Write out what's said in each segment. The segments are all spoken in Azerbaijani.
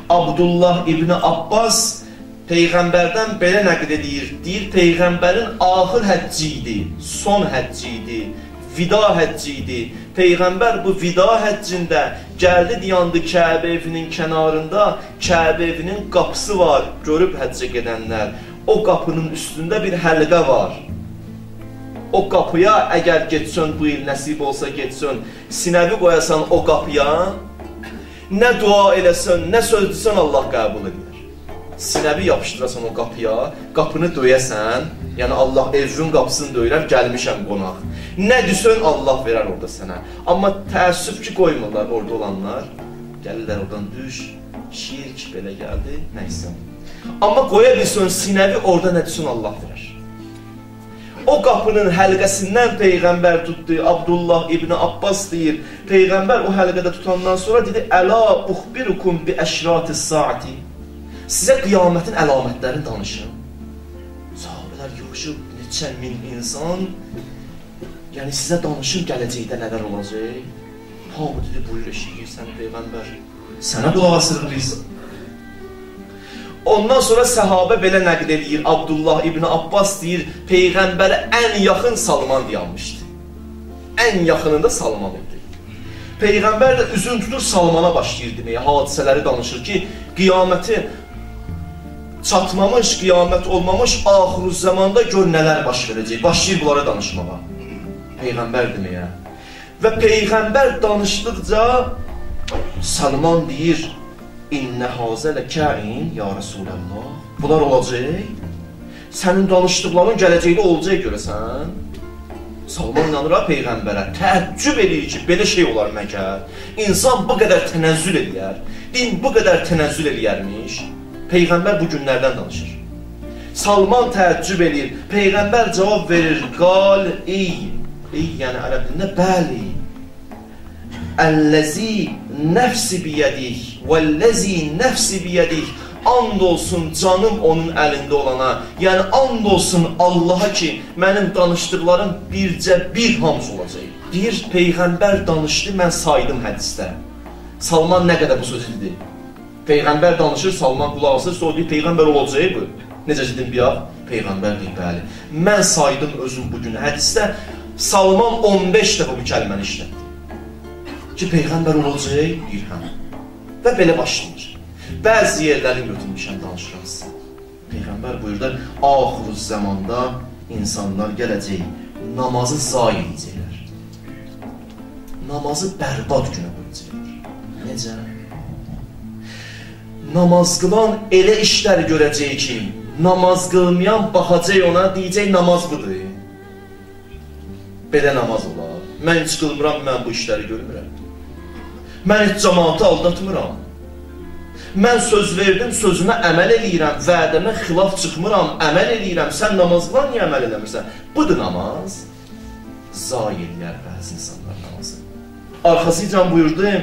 Abdullah İbni Abbas Peyğəmbərdən belə nəql edir. Deyir, Peyğəmbərin axır həcci idi, son həcci idi, vida həcci idi. Peyğəmbər bu vida həccində gəldi, dayandı Kəbə evinin kənarında. Kəbə evinin qapısı var, görüb həccə gedənlər. O qapının üstündə bir həlqə var. O qapıya əgər getsən, bu il nəsib olsa getsən, sinəvi qoyasan o qapıya, nə dua eləsən, nə söz desən, Allah qəbul edir. Sinəvi yapışdırasan o qapıya, qapını döyəsən, yəni Allah evin qapısını döyürər, gəlmişəm qonaq. Nə desən, Allah verər orada sənə. Amma təəssüf ki, qoymurlar orada olanlar. Gəlirlər oradan düş, şirk belə gəldi, nəysə. Amma qoya bilsən, sinəvi orada nə desən, Allah verər. O qapının həlqəsindən Peyğəmbər tutdu. Abdullah İbni Abbas deyir, Peyğəmbər o həlqədə tutandan sonra dedi, Əla uxbirukum bi əşrati saati. Sizə qiyamətin əlamətlərini danışın. Sahabələr yığışıb, neçə min insan, yəni sizə danışın gələcəkdə nələr olacaq. Hamı dedi, buyur eşiqir səni Peyğəmbər, sənə qulaq asırıq biz. Ondan sonra səhabə belə nəql edir, Abdullah İbni Abbas deyir, Peyğəmbərə ən yaxın Salman dayanmışdı. Ən yaxınında Salman idi. Peyğəmbər də üzün tutur Salmana başlayır deməyə, hadisələri danışır ki, qiyaməti çatmamış, qiyamət olmamış, axır zamanda gör nələr baş verəcək. Başlayır bunlara danışmağa. Peyğəmbər deməyə. Və Peyğəmbər danışdıqca Salman deyir, İnnə hazələ kəin, ya Rasulallah. Bunlar olacaq. Sənin danışdıqların gələcəkdə olacaq görəsən. Salman inanır Peyğəmbərə. Təəccüb edir ki, belə şey olar məgər. İnsan bu qədər tənəzzül eləyər. Din bu qədər tənəzzül eləyərmiş. Peyğəmbər bu günlərdən danışır. Salman təəccüb edir. Peyğəmbər cavab verir. Qal, ey, yəni ərəb dilində, bəli. Əlləzi nəfsi biyədik, vəlləzi nəfsi biyədik. And olsun canım onun əlində olana. Yəni and olsun Allaha ki, mənim danışdıqlarım bircə bir hamısı olacaq. Deyir, Peyğəmbər danışdı, mən saydım hədisdə. Salman nə qədər bu sözü dedi? Peyğəmbər danışır, Salman qulaq asır, sonra deyir, Peyğəmbər olacaq bu. Necə dedim bir yax? Peyğəmbər deyir, bəli. Mən saydım özüm bugün hədisdə, Salman 15 dəfə bu kəlməni işlətdi. Ki, Peyğəmbər olacaq, deyir, hə. Və belə başlayır. Bəzi yerlərini götürmüşəm, danışıram sizə. Peyğəmbər buyurdu, axır zamanda insanlar gələcək, namazı zayi edəcəklər. Namazı bərbad günə qoyacaqlar. Necə? Namaz qılan elə işlər görəcək ki, namaz qılmayan baxacaq ona, deyəcək, namaz budur. Belə namaz olar. Mən heç qılmıram, mən bu işləri görmürəm. Mən heç cəmaatı aldatmıram. Mən söz verdim, sözümə əməl eləyirəm, vədəmə xilaf çıxmıram, əməl eləyirəm. Sən namazlar niyə əməl eləmirsən? Budur namaz. Zayi eləyər bəzi insanlar namazı. Arxasıcan buyurdu,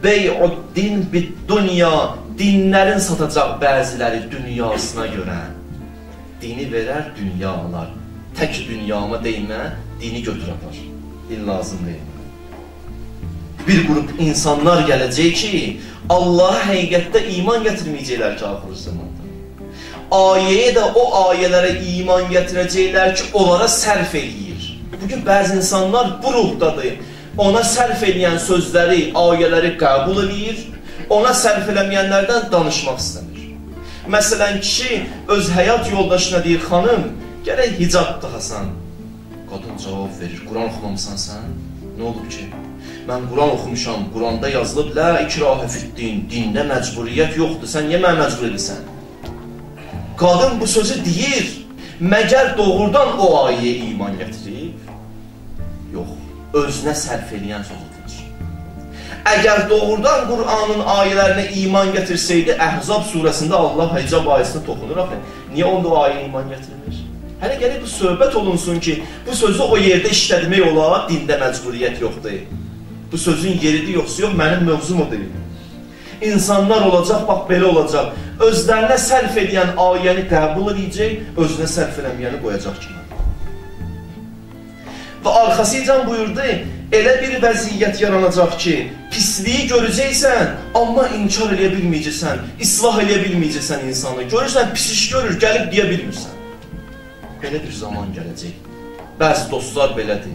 Bey'ud-din bid-dünya, dinlərin satacaq bəziləri dünyasına görə. Dini verər, dünya alar. Tək dünyama deymə, dini götür apar. Din lazım deyil. Bir qrup insanlar gələcək ki, Allaha həqiqətdə iman gətirməyəcəklər ki, axır zamanda. Ayəyə də o ayələrə iman gətirəcəklər ki, onlara sərf eləyir. Bugün bəzi insanlar bu ruhdadır. Ona sərf eləyən sözləri, ayələri qəbul edir, ona sərf eləməyənlərdən danışmaq istəmir. Məsələn, kişi öz həyat yoldaşına deyir, xanım, gərək hicab taxasan. Qadın cavab verir, Quran oxumamısan sən? Nə olub ki? Mən Quran oxumuşam, Quranda yazılıb, lə ikrahə fiddin, dində məcburiyyət yoxdur, sən niyə mənə məcbur edirsən? Qadın bu sözü deyir, məgər doğrudan o ayəyə iman gətirib? Yox, özünə sərf eləyən sözü deyir. Əgər doğrudan Qur'anın ayələrinə iman gətirsəydi, Əhzab surəsində Allah hicab ayəsində toxunur, niyə onda o ayəyə iman gətirmir? Hələ gələk bu söhbət olunsun ki, bu sözü o yerdə işlətmək olar, dində məcburiyyət yoxdur. Bu sözün yeridir yoxsa yox, mənim mövzum o deyil. İnsanlar olacaq, bax belə olacaq. Özlərinə sərf edən ayəni qəbul edəcək, özünə sərf eləməyəni qoyacaq kimi. Və arxasıcan buyurdu, Elə bir vəziyyət yaranacaq ki, pisliyi görəcəksən, amma inkar eləyə bilməyəcəksən, islah eləyə bilməyəcəksən insanı. Görürsən, pis iş görür, gəlib deyə bilmirsən. Belə bir zaman gələcək. Bəzi dostlar belədir.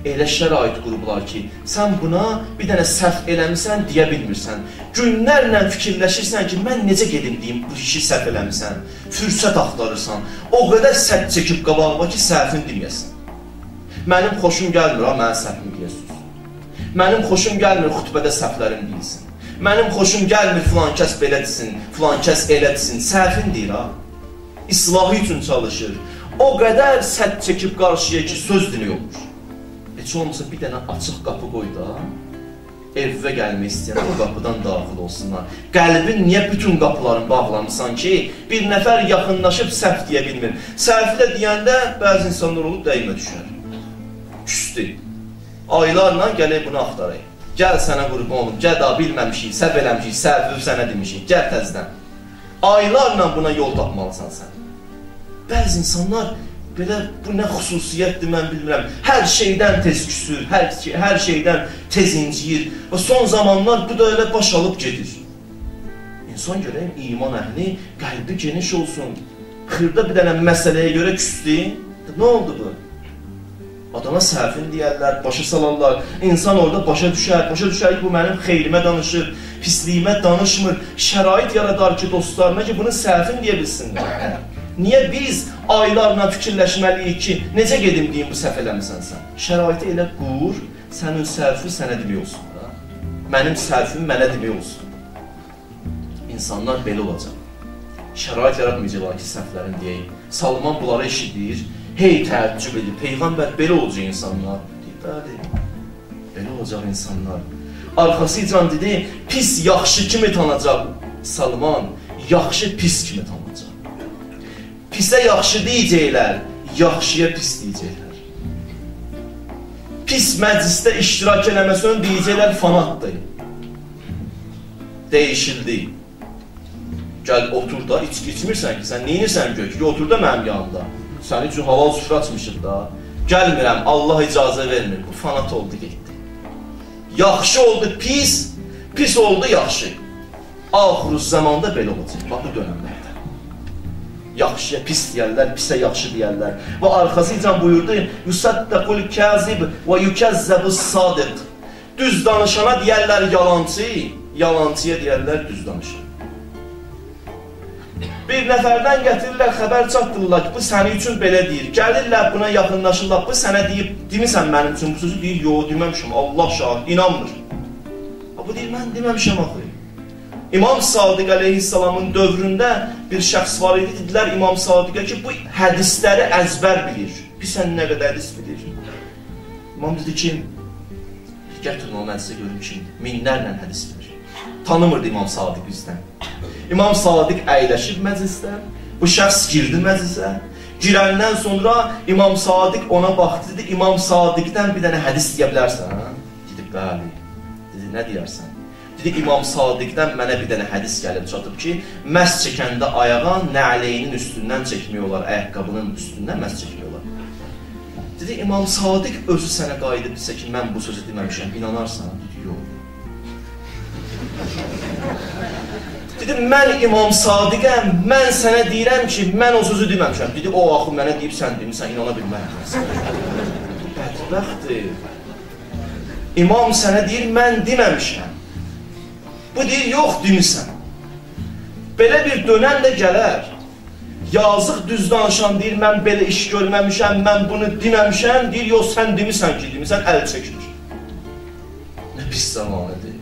Elə şərait qurublar ki, sən buna bir dənə səhv eləmirsən, deyə bilmirsən. Günlərlə fikirləşirsən ki, mən necə gedim deyim, bu işi səhv eləmirsən. Fürsət axtarırsan. O qədər səhv çəkib qabağıma ki, səhvini deməyəsin. Mənim xoşum gəlmir, mənə səhvimi deyəsiniz. Mənim xoşum gəlmir, xütbədə səhvlərim deyilsin. Mənim xoşum gəlmir, filan kəs belə desin, filan kəs elə desin. Səhvin deyir, İslahı üçün çalışır. O qədər səhv çəkib qarşıya ki, söz dili olur. Heç olmasa bir dənə açıq qapı qoy da, evvə gəlmək istəyən o qapıdan daxil olsunlar. Qəlbin niyə bütün qapıların bağlamısan ki, bir nəfər yaxınlaşıb səhv deyə bilmir. Səhvi də deyəndə bəzi insanlar olub dəymə düşər. Küstü. Aylarla gələk bunu axtarayım. Gəl sənə qurban olum, gəl daha bilməmişik, səhv eləmişik, səhv sənə demişik, gəl təzdən. Aylarla buna yol tapmalısan sən. Bəzi insanlar belə, bu nə xüsusiyyətdir, mən bilmirəm. Hər şeydən tez küsür, hər şeydən tez inciyir. Və son zamanlar bu da elə baş alıb gedir. İnsan görəyim, iman əhli, qəlbi geniş olsun. Xırda bir dənə məsələyə görə küsdü. Nə oldu bu? Adama səhvin deyərlər, başa salarlar. İnsan orada başa düşər ki, bu mənim xeyrimə danışır, pisliyimə danışmır. Şərait yaradar ki, dostlarına ki, bunun səhvin deyə bilsinlər. Niyə biz aylarla fikirləşməliyik ki, necə gedim deyim bu səhv eləmirsən sən? Şəraiti elə qur, sənin səhvi sənə demək olsun. Mənim səhvim mənə demək olsun. İnsanlar belə olacaq. Şərait yaratmayacaqlar ki, səhvlərini deyək. Salman bunları eşidir. Hey təəccüb edir, Peyğəmbər belə olacaq insanlar. Bəli, belə olacaq insanlar. Arxasıcan dedi, pis yaxşı kimi tanacaq Salman, yaxşı pis kimi tanacaq. Pisə yaxşı deyəcəklər, yaxşıya pis deyəcəklər. Pis məclisdə iştirak eləməsən deyəcəklər fanatdır. Dəyişildi. Gəl otur da, içmirsən ki, sən neyinirsən gök ki, otur da mənim yanımda. Sənin üçün halal süfrə açmışıq da. Gəlmirəm, Allah icazə vermir. Bu fanat oldu, getdi. Yaxşı oldu pis, pis oldu yaxşı. Axırı zamanda belə olacaq, bax bu dönəmlərdə. Yaxşıya pis deyərlər, pisə yaxşı deyərlər. Və arxasıcan buyurdu, Yusaddaqul kazib və yukazzabus sadiq. Düz danışana deyərlər yalancı, yalancıya deyərlər düz danışan. Bir nəfərdən gətirirlər, xəbər çatdırırlar ki, bu sənin üçün belə deyir. Gəlirlər, buna yaxınlaşırlar, bu sənə deyib, demirsən mənim üçün bu sözü deyir, yox, deməmişəm, Allah şahid, inanmır. Bu deyir, mən deməmişəm axı. İmam Sadiq əleyhissalamın dövründə bir şəxs var idi, dedilər İmam Sadiqə ki, bu hədisləri əzbər bilir. Bir sən nə qədər hədis bilir? İmam dedi ki, gətirin o məclisə görüm ki, minlərlə hədis bilir. Tanımırdı İmam Sadiq bizdən. İmam Sadiq əyləşib məclisdə, bu şəxs girdi məclisə. Girəndən sonra İmam Sadiq ona baxdı, dedi, İmam Sadiqdən bir dənə hədis deyə bilərsən, hə? Dedi, bəli. Dedi, nə deyərsən? Dedi, İmam Sadiqdən mənə bir dənə hədis gəlib çatıb ki, məs çəkəndə ayağa nəleyinin üstündən çəkmək olar, ayaqqabının üstündən məs çəkmək olar. Dedi, İmam Sadiq özü sənə qayıdıb desə ki, mən bu sözü deməmişəm, inanarsan? Dedi, yox. Dedi, mən İmam Sadiqəm, mən sənə deyirəm ki, mən o sözü deməmişəm. Dedi, o axı mənə deyib, sən demirsən, inana bilməyəm. Bədbəxtdir. İmam sənə deyir, mən deməmişəm. Bu deyir, yox demirsən. Belə bir dönəm də gələr. Yazıq düz danışan deyir, mən belə iş görməmişəm, mən bunu deməmişəm. Deyir, yox, sən demirsən ki, demirsən, əl çəkmir. Nə pis zamanıdır.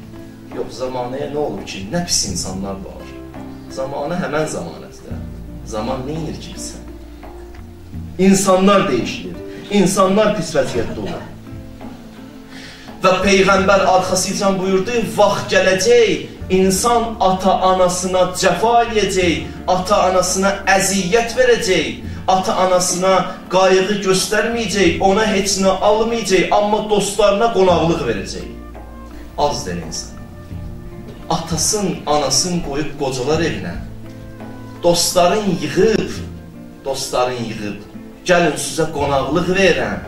Yox, zamanəyə nə olur ki, nə pis insanlar var. Zamanə həmən zamanətdir. Zaman neyinir ki bizə? İnsanlar değişilir. İnsanlar pis vəziyyətdə olur. Və Peyğəmbər arxasıcan buyurdu, vaxt gələcək, insan ata-anasına cəfa eləyəcək, ata-anasına əziyyət verəcək, ata-anasına qayğı göstərməyəcək, ona heç nə almayacaq, amma dostlarına qonaqlıq verəcək. Az der insan. Atasın, anasın qoyub qocalar evinə, dostların yığıb, gəlin sizə qonaqlıq verən,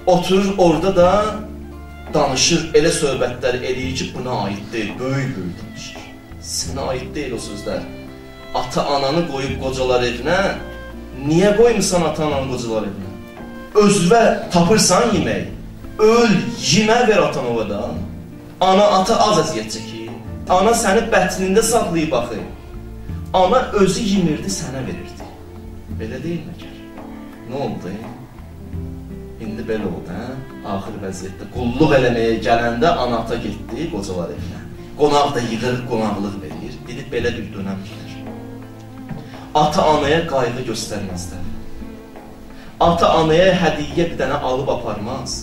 oturur orada da danışır, elə söhbətləri eləyir ki, buna aid deyil, böyük danışır. Sənə aid deyil o sözlər. Ata-ananı qoyub qocalar evinə, niyə qoymusan ata-ananı qocalar evinə? Özvə tapırsan yemək, öl, yemə ver ata-anova da. Ana, ata az əziyyət çəkir, ana səni bətnində saxlayıb baxır. Ana özü yemirdi, sənə verirdi. Belə deyil məkər? Nə oldu? İndi belə oldu, hə? Axır vəziyyətdə qulluq eləməyə gələndə ana ata getdi qocalar evinə. Qonaq da yığır, qonaqlıq verir. Dedib belə bir dönəm gedir. Ata-anaya qayğı göstərməzlər. Ata-anaya hədiyyə bir dənə alıb aparmaz.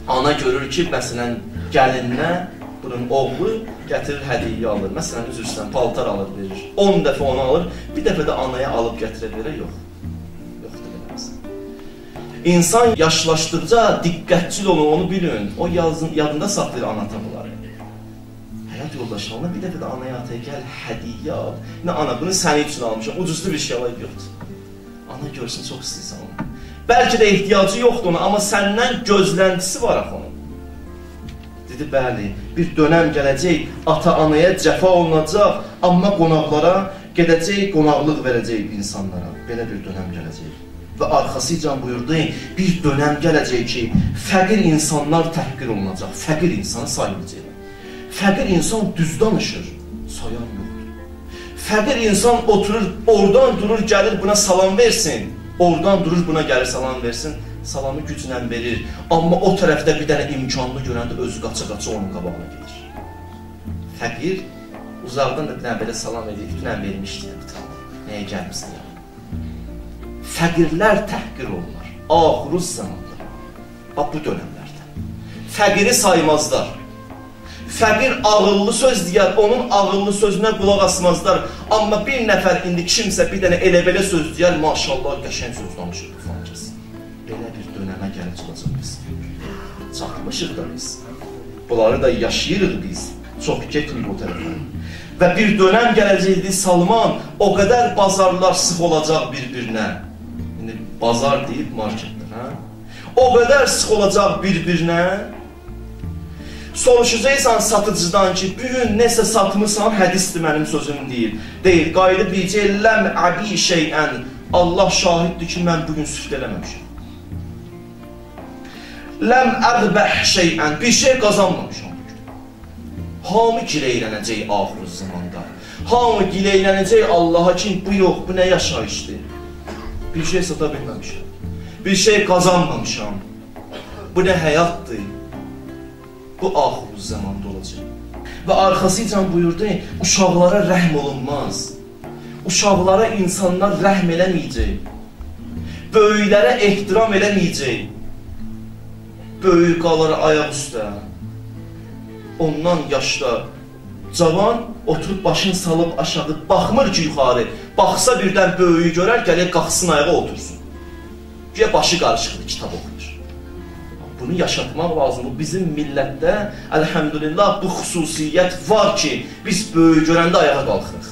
Ana görür ki, məsələn, gəlinə bunun oğlu gətirir hədiyyə alır. Məsələn, üzrüstən paltar alır, verir. 10 dəfə onu alır, bir dəfə də anaya alıb gətirə verə, yox. Yoxdur eləməz. İnsan yaşlaşdıqca diqqətçil olun, onu bilin. O yadında saxlayır ana-ata bunları. Həyat yoldaşlarına bir dəfə də anaya ataya gəl, hədiyyə al. Nə ana, bunu sənin üçün almışam, ucuzlu bir şey alayım, yoxdur. Ana görsün, çox istəyirsən onu. Bəlkə də ehtiyacı yoxdur ona, amma səndən gözləntisi var axı onun. Dedi, bəli, bir dönəm gələcək, ata-anaya cəfa olunacaq, amma qonaqlara gedəcək, qonaqlıq verəcək insanlara. Belə bir dönəm gələcək. Və arxasıcan buyurdu, bir dönəm gələcək ki, fəqir insanlar təhqir olunacaq, fəqir insanı sayılacaq. Fəqir insan düz danışır, sayan yoxdur. Fəqir insan oturur, oradan durur, gəlir buna salam versin. Oradan durur, buna gəlir salam versin. Salamı güclə verir. Amma o tərəfdə bir dənə imkanlı görəndə özü qaça-qaça onun qabağına gedir. Fəqir uzaqdan da bir dənə belə salam edir. Dünən vermişdi. Nəyə gəlmişsin ya? Fəqirlər təhqir olunur. Axıruz zamanda. Bax bu dönəmlərdə. Fəqiri saymazlar. Fəqir ağıllı söz deyər, onun ağıllı sözünə qulaq asmazlar. Amma bir nəfər indi kimsə bir dənə elə-belə söz deyər, maşallah qəşəng söz danışır bu fancası. Belə bir dönəmə gəlib çıxacaq biz. Çatmışıq da biz. Bunları da yaşayırıq biz. Çox getməyib o tərəfə. Və bir dönəm gələcəkdir Salman, o qədər bazarlar sıx olacaq bir-birinə. İndi bazar deyib marketdir, hə? O qədər sıx olacaq bir-birinə. Soruşacaqsan satıcıdan ki, bugün nəsə satmısan, hədisdir mənim sözüm deyil. Deyil, qayıdıb deyəcək, ləm əbi şeyən, Allah şahiddir ki, mən bugün süfrə eləməmişəm. Ləm əqbəh şeyən, bir şey qazanmamışam bugün. Hamı gileylənəcək axır zamanda. Hamı gileylənəcək Allaha ki, bu yox, bu nə yaşayışdır. Bir şey sata bilməmişəm. Bir şey qazanmamışam. Bu nə həyatdır. Bu axır zamanda olacaq. Və arxasıcan buyurdu, uşaqlara rəhm olunmaz. Uşaqlara insanlar rəhm eləməyəcək. Böyüklərə ehtiram eləməyəcək. Böyük qalır ayaq üstə. Ondan yaşda cavan oturub başını salıb aşağı, baxmır ki yuxarı. Baxsa birdən böyüyü görər, gəlir qalxsın ayağa otursun. Güya başı qarışıqdır, kitab oxuyur. Bunu yaşatmaq lazımdır. Bizim millətdə, əlhəmdülillah, bu xüsusiyyət var ki, biz böyük görəndə ayağa qalxırıq.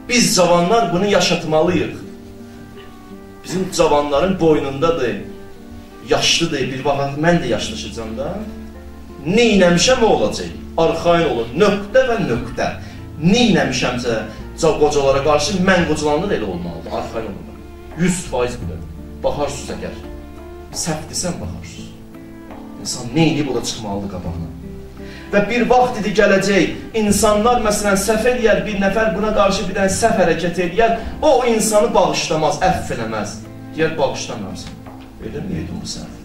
Biz cavanlar bunu yaşatmalıyıq. Bizim cavanların boynundadır, yaşlıdır, bir vaxt mən də yaşlaşacam da. Neynəmişəm o olacaq? Arxain olur, nöqtə və nöqtə. Neynəmişəmsə qocalara qarşı mən qocalanda da elə olmalıdır, arxain olur. 100% bilir. Baxarsınız əgər. Səhvdirsən baxarsınız. İnsan neyniyib o da çıxmalıdır qabağına. Və bir vaxt idi gələcək, insanlar məsələn səhv eləyər, bir nəfər buna qarşı bir dənə səhv hərəkət eləyər, o insanı bağışlamaz, əff eləməz. Deyər, bağışlamazsın. Elə mi yedim bu səhv?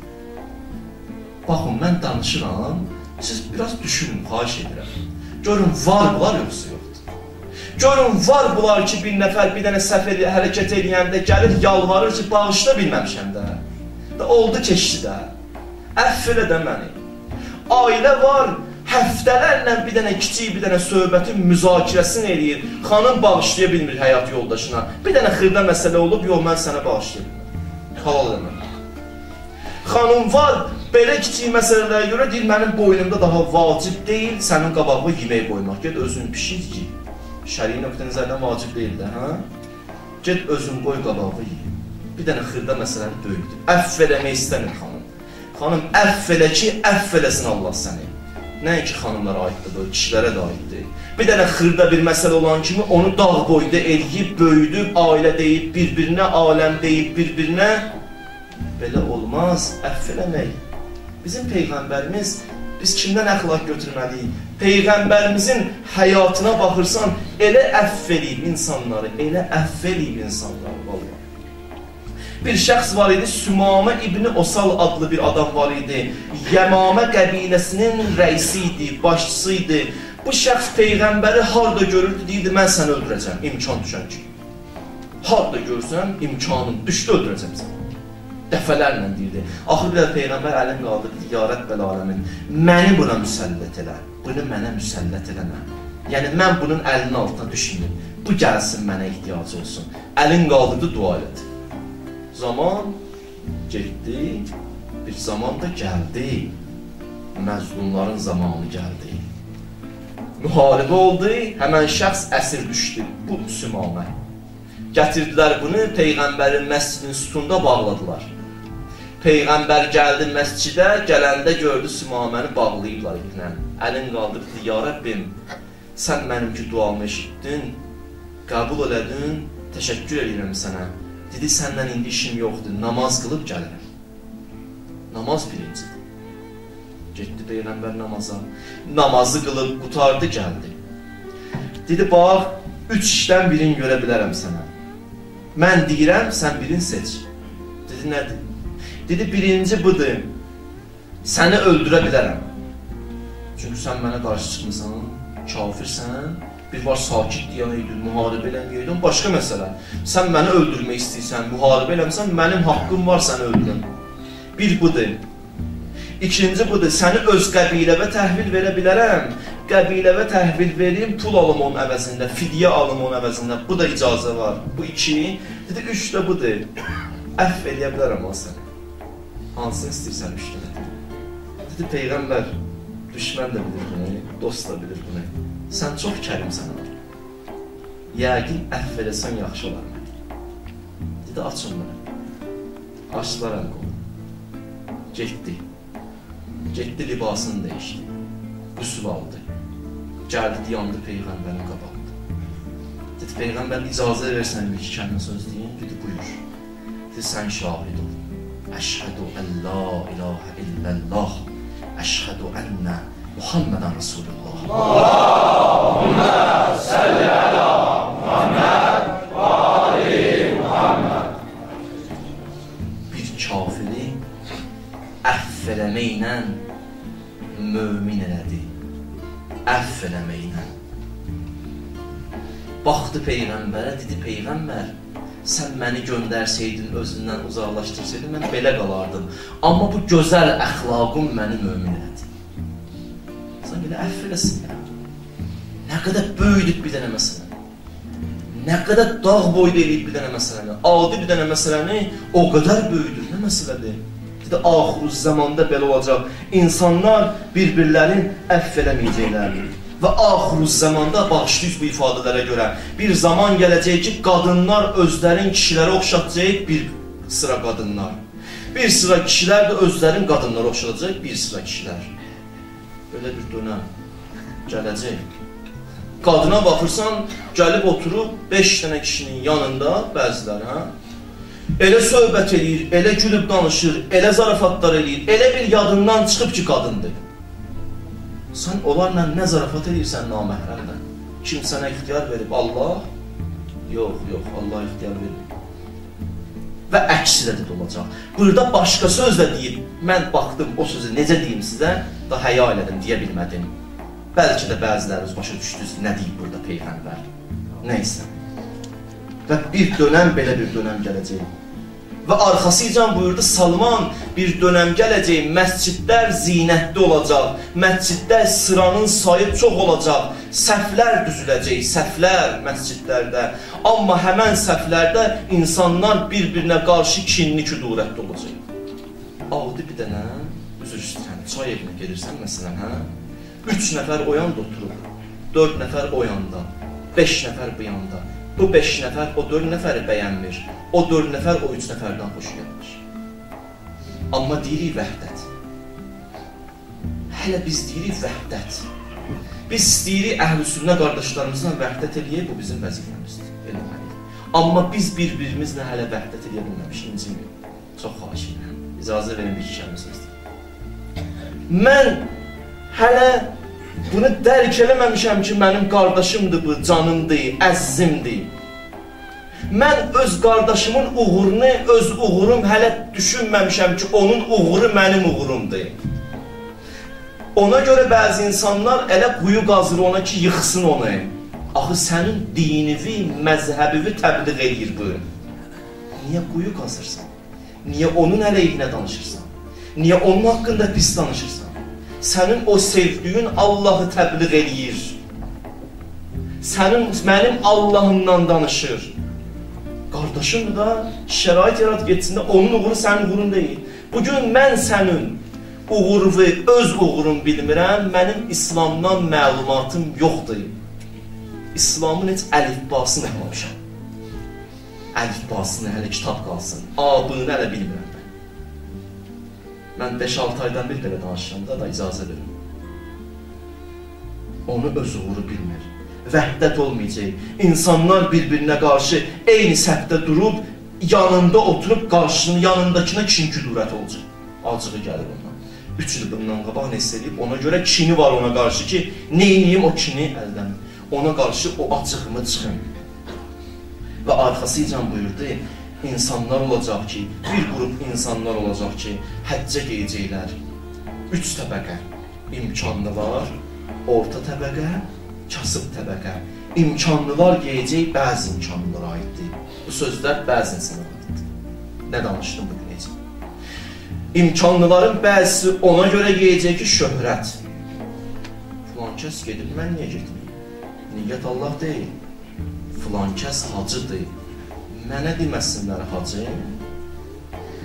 Baxın, mən danışıram, siz biraz düşünün, xahiş edirəm. Görün, var bunlar yoxsa yoxdur. Görün, var bunlar ki, bir nəfər bir dənə səhv hərəkət eləyəndə gəlir, yalvarır ki, bağışla bilməmişəm də. Oldu keçdi də. Əff elə də məni. Ailə var, həftələrlə bir dənə kiçik, bir dənə söhbətin müzakirəsini eləyir. Xanım bağışlaya bilmir həyat yoldaşına. Bir dənə xırda məsələ olub, yox, mən sənə bağışlaya bilmir. Halal eləmək. Xanım var, belə kiçik məsələlərə görə deyir, mənim boynumda daha vacib deyil, sənin qabağına yemək qoymaq. Ged özün pişir ki, şəri nöqtənizərdən vacib deyil də, hə? Ged özün qoy qabağına ye. Bir dənə xırda məsələni böyükdür. Əff eləmək istəmir xanım. Xanım, əff elə ki, əff eləsin Allah səni. Nəinki xanımlara aiddir, kişilərə də aiddir. Bir dənə xırda bir məsələ olan kimi onu dağ boyda eləyib, böyüdüb, ailə deyib, bir-birinə, aləm deyib, bir-birinə. Belə olmaz, əff eləmək. Bizim Peyğəmbərimiz, biz kimdən əxlaq götürməliyik? Peyğəmbərimizin həyatına baxırsan, elə əff eləyib insanları, elə əff eləyib insanları, vallahi. Bir şəxs var idi, Sümamə İbni Osal adlı bir adam var idi. Yəmamə qəbiləsinin rəisi idi, başçısı idi. Bu şəxs Peyğəmbəri harada görürdü, deyirdi, mən səni öldürəcəm, imkan düşən ki. Harada görsəm, imkanım düşdü, öldürəcəm səni. Dəfələrlə deyirdi. Axır bir də Peyğəmbər əlin qaldırdı, ya Rəbbəl aləmin, məni buna müsəllət elə, bunu mənə müsəllət eləmə. Yəni, mən bunun əlinin altına düşməyim, bu gəlsin mənə ehtiyacı olsun. Əlin qaldırdı, dua elədi. Zaman getdi, bir zaman da gəldi, məzlumların zamanı gəldi. Müharibə oldu, həmən şəxs əsir düşdü, bu Sümamə. Gətirdilər bunu, Peyğəmbərin məscidinin sütunda bağladılar. Peyğəmbər gəldi məscidə, gələndə gördü Sümaməni bağlayıblar iplə. Əlin qaldırdı, ya Rəbbim, sən mənim ki duamı eşitdin, qəbul elədin, təşəkkür edirəm sənə. Dedi, səndən indi işim yoxdur, namaz qılıb gəlirəm. Namaz birincidir. Getdi Peyğəmbər namaza. Namazı qılıb, qutardı, gəldi. Dedi, bax, 3 işdən birini görə bilərəm sənə. Mən deyirəm, sən birini seç. Dedi, nədir? Dedi, birinci budur, səni öldürə bilərəm. Çünki sən mənə qarşı çıxmısan, kafirsən. Bir var sakit deyəydin, müharibə eləməyəydin, başqa məsələ. Sən məni öldürmək istəyirsən, müharibə eləmirsən, mənim haqqım var səni öldürəm. Bir budur. İkinci budur, səni öz qəbiləvə təhvil verə bilərəm. Qəbiləvə təhvil verim, pul alım onun əvəzində, fidyə alım onun əvəzində. Bu da icazə var. Bu 2. Dedi, 3 də budur. Əff eləyə bilərəm o səni. Hansını istəyirsən 3 də? Dedi, Peyğəmbər, düşmən də bilir bunu, dost da bilir bunu. Sən çox kərimsən ona. Yəqin əff eləsən yaxşı olar mənə. Dedi, açın mənə. Açdılar əl qolu. Getdi. Getdi, libasını dəyişdi. Qüsül aldı. Gəldi, dayandı Peyğəmbərin qabağında. Dedi, Peyğəmbər icazə versən bir iki kəlmə söz deyin. Dedi, buyur. Dedi, sən şahid ol. Əşhədu ən la ilahə illəllah. Əşhədu ənnə Muhammedən Rasulullah. Allahümme salli ala Muhammed və ali Muhammed. Bir kafiri əff eləməklə mömin elədi. Əff eləməklə. Baxdı Peyğəmbərə, dedi, Peyğəmbər, sən məni göndərsəydin, özündən uzaqlaşdırsaydın, mən belə qalardım. Amma bu gözəl əxlaqım məni mömin elədi. Sən belə əff eləsin ya. Nə qədər böyüdük bir dənə məsələni. Nə qədər dağ boyda eləyib bir dənə məsələni. Adi bir dənə məsələni o qədər böyüdür. Nə məsələdir? Dedi, axıruz zamanda belə olacaq. İnsanlar bir-birlərin əff eləməyəcəklər. Və axıruz zamanda bağışlayız bu ifadələrə görə. Bir zaman gələcək ki, qadınlar özlərin kişilərə oxşatacaq bir sıra qadınlar. Bir sıra kişilər də özlərin qadınlara oxşatacaq bir sıra kişilər. Belə bir dönəm gələcək. Qadına baxırsan, gəlib oturub 5 dənə kişinin yanında bəziləri, elə söhbət eləyir, elə gülüb danışır, elə zarafatlar eləyir, elə bir yadından çıxıb ki, qadındır. Sən onlarla nə zarafat edirsən naməhrəmlə? Kim sənə ixtiyar verib? Allah? Yox, yox, Allah ixtiyar verib. Və əksi də olacaq. Burada başqa sözlə deyib, mən baxdım o sözü necə deyim sizə, da həya elədim, deyə bilmədim. Bəlkə də bəziləriniz başa düşdünüz, nə deyib burada Peyğəmbər. Nəysə. Və bir dönəm, belə bir dönəm gələcək. Və arxasıcan buyurdu, Salman, bir dönəm gələcək, məscidlər zinətli olacaq, məsciddə sıranın sayı çox olacaq, səhvlər düzüləcək, səhvlər məscidlərdə. Amma həmən səhvlərdə insanlar bir-birinə qarşı kinli küdurətli olacaq. Adi bir dənə, üzr istəyirəm, çay evinə gedirsən məsələn, hə? 3 nəfər o yanda oturub, 4 nəfər o yanda, 5 nəfər bu yanda. Bu 5 nəfər o 4 nəfəri bəyənmir, o 4 nəfər o 3 nəfərdən xoş gəlmir. Amma deyirik vəhdət. hələ biz deyirik vəhdət. Biz istəyirik əhl-i-sünnə qardaşlarımızla vəhdət eləyək, bu bizim vəzifəmizdir. Amma biz bir-birimizlə hələ vəhdət eləyə bilməmişik, incimiyim. Çox xahiş edirəm. İcazə verin bir kişəmizdir. Mən hələ bunu dərk eləməmişəm ki, mənim qardaşımdır bu, canımdır, əzizimdir. Mən öz qardaşımın uğurunu, öz uğurum hələ düşünməmişəm ki, onun uğuru mənim uğurumdur. Ona görə bəzi insanlar elə quyu qazır ona ki, yıxsın onu. Axı sənin dinivi, məzhəbivi təbliğ edir bu. Niyə quyu qazırsan? Niyə onun əleyhinə danışırsan? Niyə onun haqqında pis danışırsan? Sənin o sevdiyin Allahı təbliğ edir. Mənim Allahımdan danışır. Qardaşım da şərait yarat geçsində, onun uğuru sənin uğurun deyil. Bugün mən sənin uğuru və öz uğurum bilmirəm, mənim İslamdan məlumatım yoxdur. İslamın heç əlifbasını eləmişəm. Əlifbasını, hələ kitab qalsın. A-bını hələ bilmirəm mən. Mən 5-6 aydan bir belə danışıram da icazə verin. Onu öz uğuru bilmir. Vəhdət olmayacaq. İnsanlar bir-birinə qarşı eyni səbdə durub, yanında oturub, qarşının yanındakına kin-küdurət olacaq. Acığı gəlir ondan. 3 il bundan qabaq nə istəyib, ona görə kini var ona qarşı ki, neyniyim o kini əldən. Ona qarşı o açığımı çıxın. Və arxasıca buyurdu, insanlar olacaq ki, bir qrup insanlar olacaq ki, həccə geyəcəklər. 3 təbəqə, imkanlılar, orta təbəqə, kasıb təbəqə. İmkanlılar geyəcək, bəzi imkanlılara aiddir. Bu sözlər bəzi insana aiddir. Nə danışdım bugün necə? İmkanlıların bəzisi ona görə geyəcək ki, şöhrət. Filan kəs gedib, mən niyə getməyim? Niyyət Allah deyil. Filan kəs hacıdır. Mənə deməsinlər hacıyım.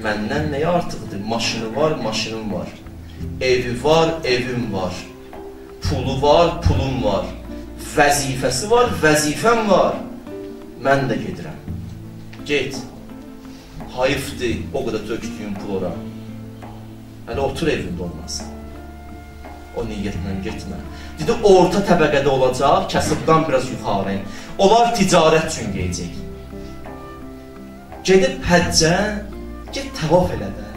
Məndən nəyə artıqdır? Maşını var, maşınım var. Evi var, evim var. Pulu var, pulum var. Vəzifəsi var, vəzifəm var. Mən də gedirəm. Get. Hayıfdır, o qədər tökdüyüm pul ora. Hələ otur evində olmasın. O niyyətlə getmə. Dedi, orta təbəqədə olacaq, kasıbdan biraz yuxarı. Onlar ticarət üçün geyəcək. Gedib həccə, get təvaf elə də.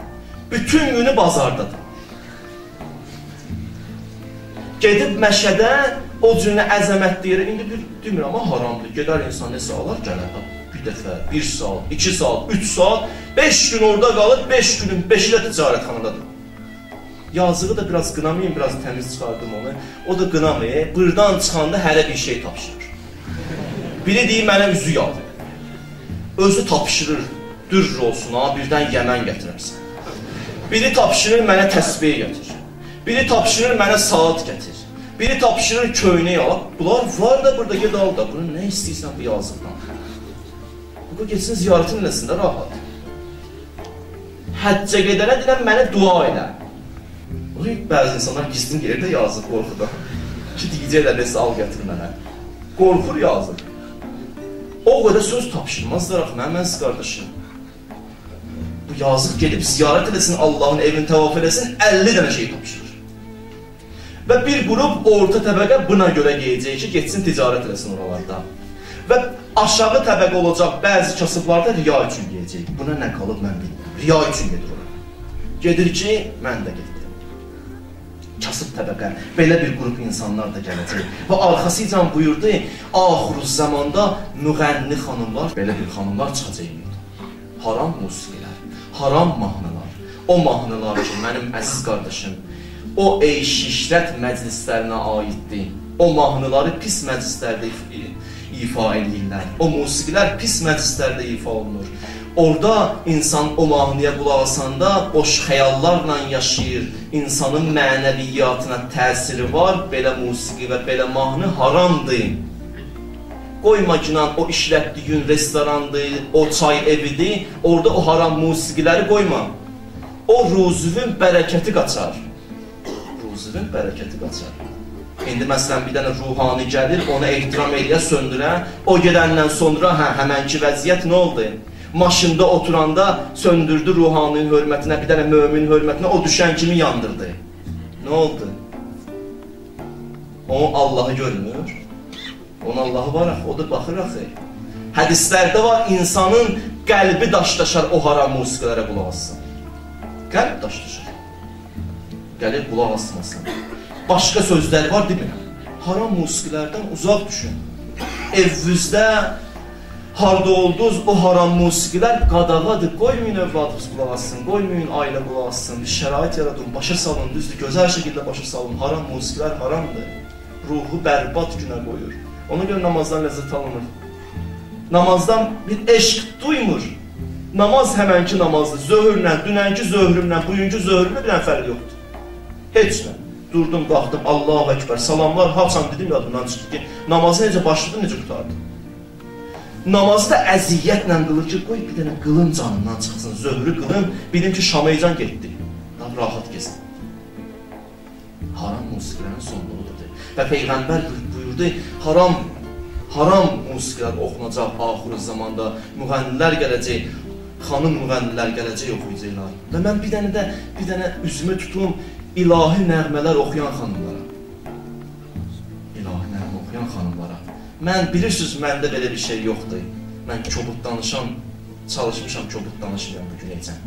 Bütün günü bazardadır. Gedib məşədə, o cürünə əzəmət deyir. İndi bir demir, amma haramdır. Gedər insan nəsə alar, gələr. Bir dəfə, 1 saat, 2 saat, 3 saat, 5 gün orada qalır, 5 günün 5-i də ticarətxanadadır. Yazığı da biraz qınamayın, biraz təmiz çıxardım onu. O da qınamayın, buradan çıxanda hələ bir şey tapışır. Biri deyir, mənə üzü yağdı. Özü tapışırır, dürr olsun, ha, birdən yəmən gətirərsən. Biri tapışırır, mənə təsbih gətir. Biri tapışırır, mənə saat gətir. Biri tapışırır, köynə yalaq. Bunlar var da burada, ged al da. Bunu nə istəyirsən bu yazıqdan? Bu geçsin ziyarətin eləsin də rahat. Həccə gedənə deyilən, mənə dua elə. Bəzi insanlar gizlin gelir də yazıq qorxudan. Ki, deyəcəklər, nəsə al gətir mənə. Qorxur yazıq. O qədər söz tapışılmazdır axı, mən siz qardaşım. Bu yazıq gedib ziyarət eləsin, Allahın evini təvaf eləsin, 50 dənə şey tapışır. Və bir qrup orta təbəqə buna görə geyəcək ki, getsin ticarət eləsin oralarda. Və aşağı təbəqə olacaq bəzi kasıblarda riya üçün geyəcək. Buna nə qalıb mən bilmirəm. Riya üçün gedir oraya. Gedir ki, mən də gedir. Kasıb təbəqə, belə bir qrup insanlar da gələcək. Və arxasıca buyurdu, axırı zamanda müğənni xanımlar, belə bir xanımlar çıxacaq. Haram musiqilər, haram mahnılar. O mahnılar ki, mənim əziz qardaşım, o eyş-işrət məclislərinə aiddir. O mahnıları pis məclislərdə ifa edirlər. O musiqilər pis məclislərdə ifa olunur. Orada insan o mahnıya qulaq asanda boş xəyallarla yaşayır. İnsanın mənəviyyatına təsiri var. Belə musiqi və belə mahnı haramdır. Qoyma ki, o işlətdiyin restorandır, o çay evidir. Orada o haram musiqiləri qoyma. O ruzuvun bərəkəti qaçar. Ruzuvun bərəkəti qaçar. İndi məsələn bir dənə ruhani gəlir, ona ehtiram eləyə, söndürə. O gedəndən sonra həmənki vəziyyət nə oldu? Maşında oturanda söndürdü ruhaninin hörmətinə, bir dənə mömin hörmətinə, o düşən kimi yandırdı. Nə oldu? Onun Allahı görmür. Onun Allahı var axı, o da baxır axı. Hədislərdə var, insanın qəlbi daşdaşar o haram musiqilərə qulaq assın. Qəlb daşdaşar. Gəlib qulaq asmasın. Başqa sözləri var, demirəm. Haram musiqilərdən uzaq düşün. Evvizdə harda oldunuz, o haram musiqilər qadağadır. Qoymayın övladınız qulaq assın, qoymayın ailə qulaq assın. Bir şərait yaradın, başa salın, düzdür, gözəl şəkildə başa salın. Haram musiqilər haramdır. Ruhu bərbad günə qoyur. Ona görə namazdan ləzzət alınır. Namazdan bir eşq duymur. Namaz həmənki namazdır. Zöhrlə, dünənki zöhrümlə, bugünkü zöhrümlə bir fərq yoxdur. Heç nə. Durdum, qalxdım, Allahu Ekber, salamlar, haçan dedim, yadımdan çıxdı ki, namazı necə başladı, necə qutardı. Namazı da əziyyətlə qılır ki, qoy bir dənə qılın canından çıxsın, zöhrü qılın, bilim ki, Şameycan getdi. Daha rahat gezin. Haram musiqilərin sonluğudur. Və Peyğəmbər buyurdu, haram musiqilər oxunacaq axırı zamanda, müğənnilər gələcək, xanım müğənnilər gələcək oxuyacaqlar. Və mən bir dənə üzümü tutum ilahi nəğmələr oxuyan xanımlara. İlahi nəğmə oxuyan xanımlara. Mən bilirsiniz, məndə belə bir şey yoxdur. Mən kobud danışam, çalışmışam kobud danışmayan bu gün ecəm.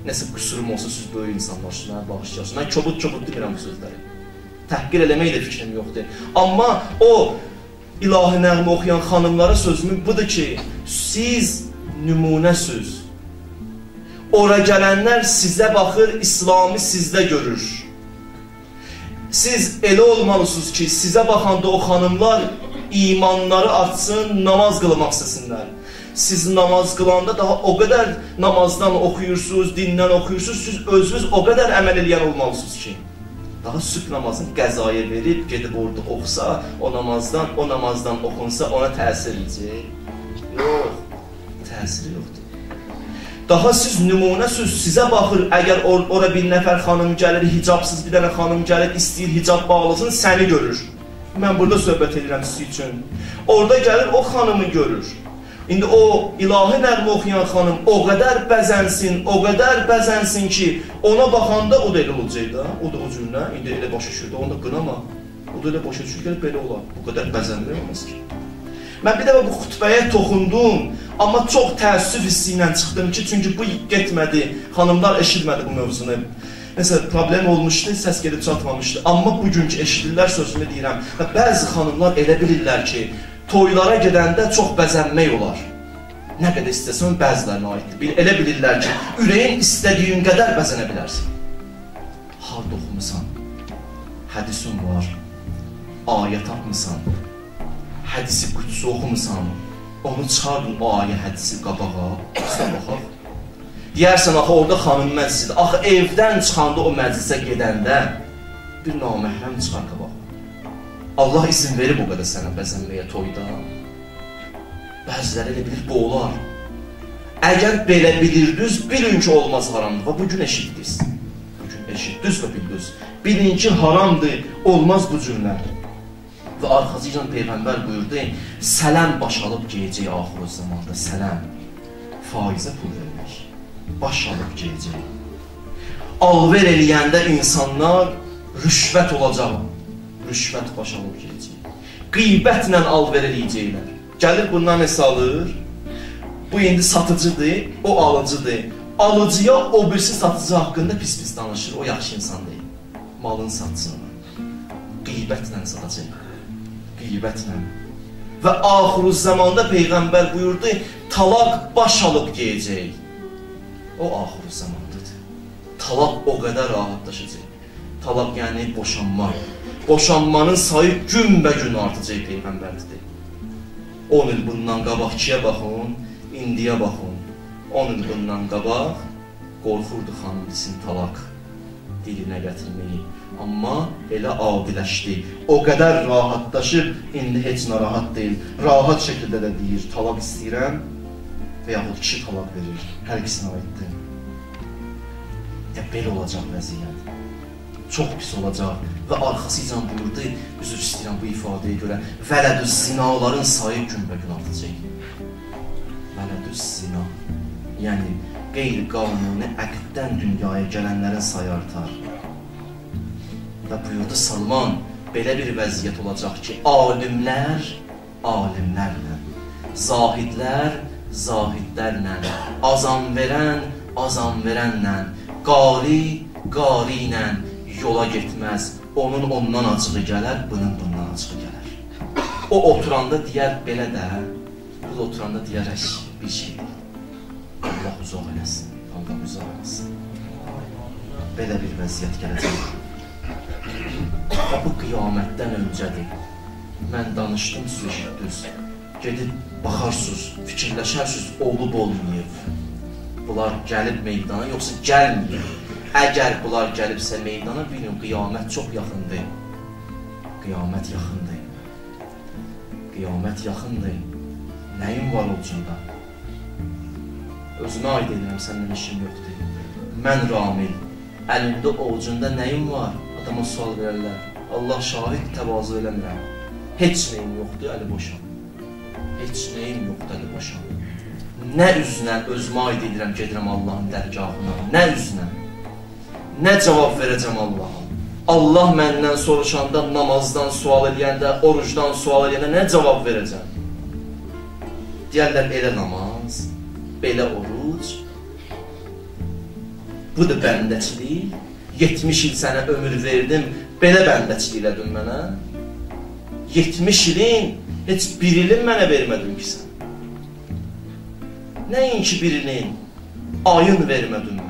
Nəsə qüsurum olsa, siz böyük insanlarsınız, mənə bağışlayasınız. Mən kobud demirəm bu sözləri. Təhqir eləmək də fikrim yoxdur. Amma o ilahi nəğmə oxuyan xanımlara sözümün budur ki, siz nümunəsiz. Ora gələnlər sizə baxır, İslamı sizdə görür. Siz elə olmalısınız ki, sizə baxanda o xanımlar imanları artsın, namaz qılmaq istəsinlər. Siz namaz qılanda daha o qədər namazdan oxuyursunuz, dindən oxuyursunuz, siz özünüz o qədər əməl eləyən olmalısınız ki, daha sübh namazını qəzaya verib, gedib orada oxusa, o namazdan oxunsa, ona təsir edəcək. Yox, təsiri yoxdur. Daha siz nümunəsiz, sizə baxır, əgər ora bir nəfər xanım gəlir, hicabsız bir dənə xanım gəlir, istəyir hicab bağlasın, səni görür. Mən burada söhbət edirəm siz üçün. Orada gəlir, o xanımı görür. İndi o ilahi nəğmə oxuyan xanım o qədər bəzənsin ki, ona baxanda o da elə olacaq da, o da o cürlə, indi elə başa düşürdü, onu da qınama. O da elə başa düşür ki, belə olar, bu qədər bəzənmək olmaz ki. Mən bir dəfə bu xütbəyə toxundum, amma çox təəssüf hissi ilə çıxdım ki, çünki bu getmədi, xanımlar eşitmədi bu mövzunu. Məsələn, problem olmuşdu, səs gedib çatmamışdı, amma bugünkü eşidirlər sözünü deyirəm. Və bəzi xanımlar elə bilirlər ki, toylara gedəndə çox bəzənmək olar. Nə qədər istəsən, bəzilərinə aiddir. Elə bilirlər ki, ürəyin istədiyin qədər bəzənə bilərsən. Harada oxumusan, hədisin var, ayə tapmısan, hədisi qüdüsü oxumusan, onu çıxardın o ayə hədisi qabağa, üstə baxaq. Deyərsən, axı, orada xanım məclisidir. Axı, evdən çıxanda o məclisə gedəndə bir naməhrəm çıxar qabağa. Allah izin verib o qədər sənə bəzənməyə toyda. Bəziləri elə bilir, bu olar. Əgər belə bilirdiniz, bilin ki, olmaz haramdır. Və bugün eşitdiniz. Bugün eşitdiniz və bildiniz. Bilin ki, haramdır, olmaz bu cürlər. Və arxasıca Peyğəmbər buyurdu, sələm baş alıb geyəcək axır o zamanda, sələm. Faizə pul vermək. Baş alıb geyəcək. Alver eləyəndə insanlar rüşvət olacaq. Rüşvət baş alıb geyəcək. Qeybətlə alver eləyəcəklər. Gəlir bundan nəsə alır. Bu indi satıcıdır, o alıcıdır. Alıcıya o birisi satıcı haqqında pis-pis danışır. O yaxşı insan deyil. Malını satsın. Qeybətlə satacaq. Qeybətlə. Və axırı zamanda Peyğəmbər buyurdu, talaq baş alıb geyəcək. O axırı zamandadır. Talaq o qədər rahatlaşacaq. Talaq yəni boşanma. Boşanmanın sayı günbə-gün artacaq Peyğəmbər dedi. 10 il bundan qabaq 2-yə baxın, indiyə baxın. 10 il bundan qabaq qorxurdu xanım desin talaq dilinə gətirməyi. Amma elə adiləşdi. O qədər rahatlaşıb, indi heç narahat deyil. Rahat şəkildə də deyir, talaq istəyirəm və yaxud kişi talaq verir. Hər ikisinə aiddir. Belə olacaq vəziyyət. Çox pis olacaq və arxasıcan buyurdu, üzr istəyirəm bu ifadəyə görə, vələdüz zinaların sayı günbə-gün artacaq. Vələdüz zina, yəni qeyri-qanuni əqddən dünyaya gələnlərin sayı artar. Və buyurdu Salman, belə bir vəziyyət olacaq ki, alimlər alimlərlə, zahidlər zahidlərlə, azam verənlə, qari ilə yola getməz. Onun ondan acığı gələr, bunun bundan acığı gələr. O oturanda deyər belə də, bu da oturanda deyər bir şey. Allah uzaq eləsin, Allah uzaq eləsin. Belə bir vəziyyət gələcək. Bu qiyamətdən öncədir. Mən danışdım, siz eşitdiniz. Gedib baxarsınız, fikirləşərsiniz, olub olmayıb. Bunlar gəlib meydana, yoxsa gəlməyib. Əgər bunlar gəlibsə meydana, bilin, qiyamət çox yaxındır. Qiyamət yaxındır. Qiyamət yaxındır. Nəyim var olcunda? Özümə aid edirəm, səndən işim yoxdur. Mən Ramil, əlimdə ovucunda nəyim var? Adama sual verərlər. Allah şahid, təvazı eləmirəm. Heç nəyim yoxdur, əli boşam. Heç nəyim yoxdur, əli boşam. Nə üzlə özümə aid edirəm, gedirəm Allahın dərgahına. Nə üzlə? Nə cavab verəcəm Allah'a? Allah məndən soruşanda, namazdan sual edəndə, orucdan sual edəndə nə cavab verəcəm? Deyərlər, elə namaz, belə oruc. Budur bəndəçilik. 70 il sənə ömür verdim, belə bəndəçilik elədin mənə. 70 ilin, heç bir ilin mənə vermədin ki sən. Nəyin ki bir ilin, ayın vermədin mənə.